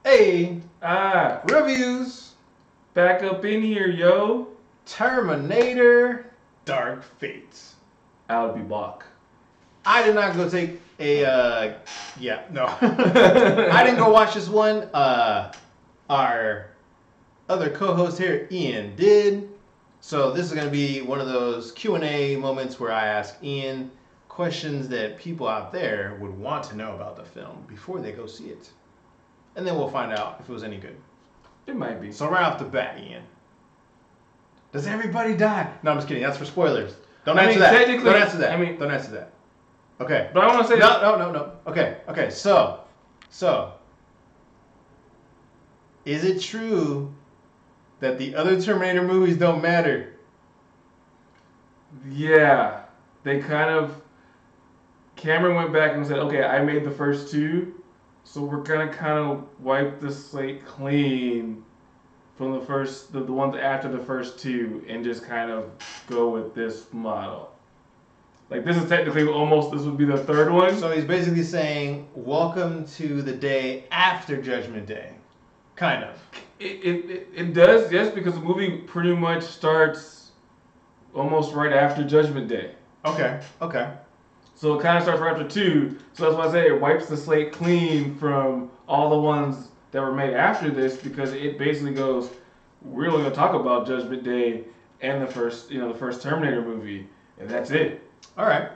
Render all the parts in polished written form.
Hey, Ah, reviews. back up in here, yo. Terminator Dark Fate. I'll be back. I did not go take a, no. I didn't go watch this one. Our other co-host here, Ian, did. So this is going to be one of those Q&A moments where I ask Ian questions that people out there would want to know about the film before they go see it. And then we'll find out if it was any good. It might be. So right off the bat, Ian, does everybody die? No, I'm just kidding. That's for spoilers. Don't answer that. Technically, Don't answer that. Don't answer that. Okay. But I want to say No. Okay. So, is it true that the other Terminator movies don't matter? Yeah, they kind of. Cameron went back and said, "Okay, I made the first two, so we're gonna kind of wipe the slate clean from the first, the ones after the first two, and just kind of go with this model." Like this is technically almost this would be the third one. So he's basically saying, "Welcome to the day after Judgment Day," kind of. It does, yes, because the movie pretty much starts almost right after Judgment Day. Okay. So it kind of starts right after two. So that's why I say it wipes the slate clean from all the ones that were made after this, because it basically goes, we're only going to talk about Judgment Day and the first Terminator movie, and that's it. All right.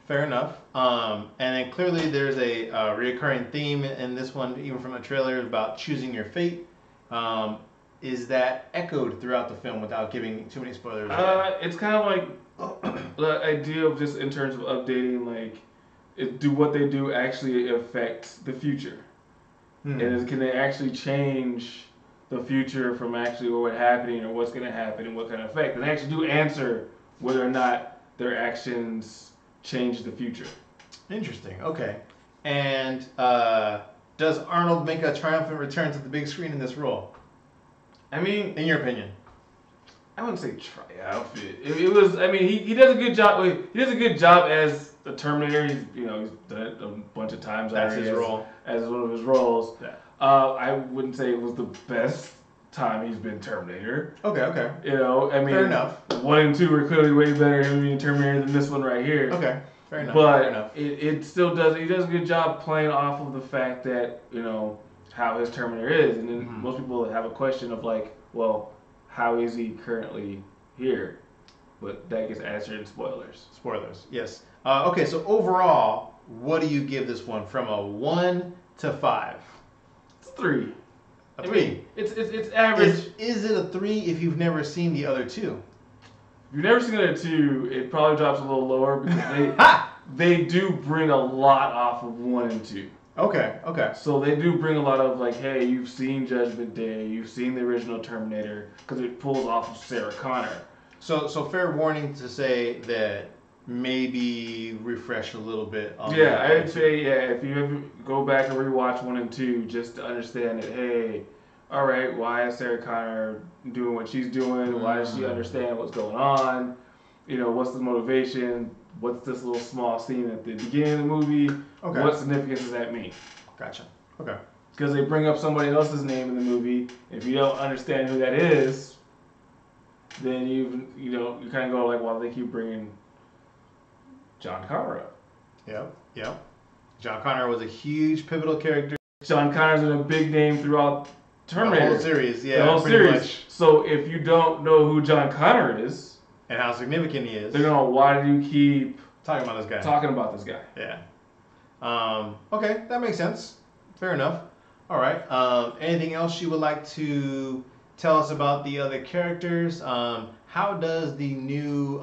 Fair enough. And then clearly there's a reoccurring theme in this one, even from the trailer, about choosing your fate. Is that echoed throughout the film without giving too many spoilers? It's kind of like the idea of just in terms of updating, like, do what they do actually affect the future? And can they actually change the future from actually what happening or what's going to happen and what kind of effect? And they actually do answer whether or not their actions change the future. Interesting. Okay. And does Arnold make a triumphant return to the big screen in this role? I mean, in your opinion? I wouldn't say triumphant. It was. I mean, he does a good job. He does a good job as the Terminator. He's done it a bunch of times. That's his role. As one of his roles. Yeah. I wouldn't say it was the best time he's been Terminator. Okay. I mean, fair enough. 1 and 2 are clearly way better him being Terminator than this one right here. Okay. Fair enough. But it still does. He does a good job playing off of the fact that how his Terminator is, and then most people have a question of like, well, how is he currently here? But that gets answered in spoilers. Spoilers, yes. Okay, so overall, what do you give this one from a 1 to 5? It's 3. A 3. I mean, it's average. Is it a 3 if you've never seen the other two? If you've never seen the other two, it probably drops a little lower because they do bring a lot off of 1 and 2. Okay. So they do bring a lot of like, hey, you've seen Judgment Day, you've seen the original Terminator, because it pulls off of Sarah Connor. So fair warning to say that maybe refresh a little bit. I'd say if you ever go back and rewatch 1 and 2, just to understand that, hey, all right, why is Sarah Connor doing what she's doing? Why does she understand what's going on? What's the motivation? What's this little small scene at the beginning of the movie? Okay. What significance does that mean? Gotcha. Okay. Because they bring up somebody else's name in the movie. If you don't understand who that is, then you kind of go like, well, they keep bringing John Connor up. Yep. John Connor was a huge pivotal character. John Connor's been a big name throughout Terminator. The whole series, yeah. The whole series. Much. So if you don't know who John Connor is, and how significant he is, they're going, why do you keep talking about this guy? Yeah. Okay, that makes sense. Fair enough. All right. Anything else you would like to tell us about the other characters? How does the new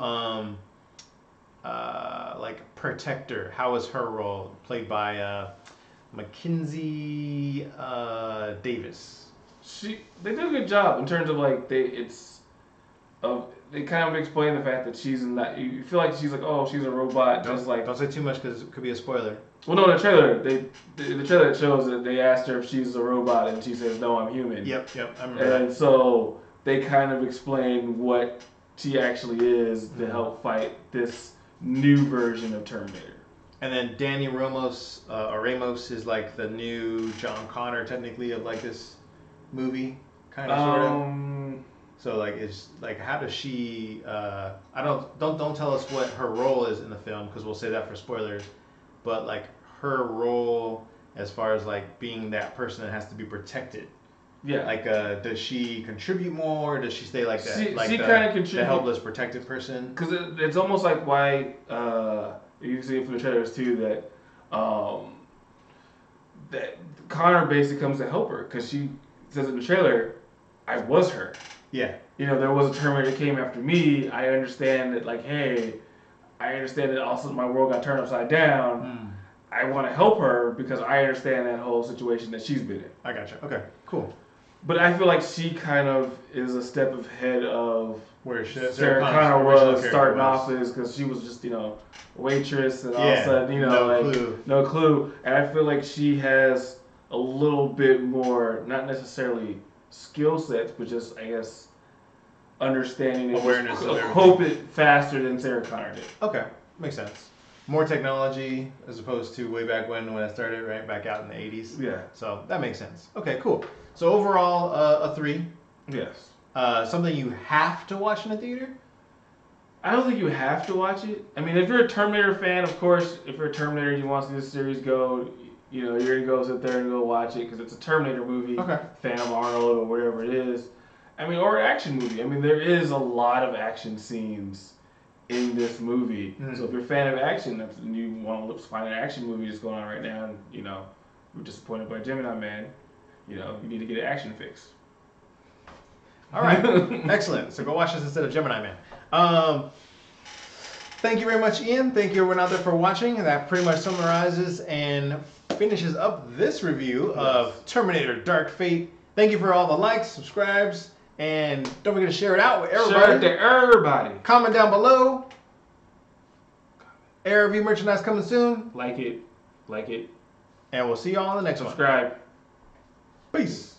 protector? How is her role played by Mackenzie Davis? They do a good job in terms of like they kind of explain the fact that she's not. You feel like she's like, oh, she's a robot. Just like, don't say too much because it could be a spoiler. Well, no, in the trailer, the trailer shows that they asked her if she's a robot, and she says, no, I'm human. Yep, I remember that. And so they kind of explain what she actually is to help fight this new version of Terminator. And then Danny Ramos, or Ramos, is like the new John Connor, technically, of like this movie, kind of, sort of. So like, it's like, how does she? I don't tell us what her role is in the film because we'll say that for spoilers. But like her role as far as like being that person that has to be protected. Yeah. Like, does she contribute more? Does she stay like that? She Like kind of contributes. The helpless protected person. Because it's almost like why you can see it from the trailers too that Connor basically comes to help her because she says in the trailer, "I was her." Yeah. You know, there was a Terminator that came after me. I understand that, like, hey, I understand that also my world got turned upside down. I want to help her because I understand that whole situation that she's been in. I gotcha. Okay, cool. But I feel like she kind of is a step ahead of where Sarah Connor was starting off because she was just, waitress and all of a sudden, no clue. And I feel like she has a little bit more, not necessarily skill sets, but just, I guess, understanding and awareness of cope it faster than Sarah Connor did. Okay, makes sense. More technology as opposed to way back when it started, right? Back out in the 80s. Yeah. So that makes sense. Okay, cool. So overall, a 3. Yes. Something you have to watch in a theater? I don't think you have to watch it. I mean, if you're a Terminator fan, of course, if you're a Terminator and you want to see this series go, you're going to go sit there and go watch it because it's a Terminator movie. Okay. Fan of Arnold or whatever it is. I mean, or an action movie. I mean, there is a lot of action scenes in this movie. So if you're a fan of action and you want to find an action movie that's going on right now and, you're disappointed by Gemini Man, you need to get an action fix. All right. Excellent. So go watch this instead of Gemini Man. Thank you very much, Ian. Thank you everyone out there for watching. That pretty much summarizes and finishes up this review of Terminator Dark Fate. Thank you for all the likes, subscribes, and don't forget to share it out with everybody. Share it to everybody. Comment down below. ARV merchandise coming soon. Like it. And we'll see y'all on the next one. Subscribe. Peace.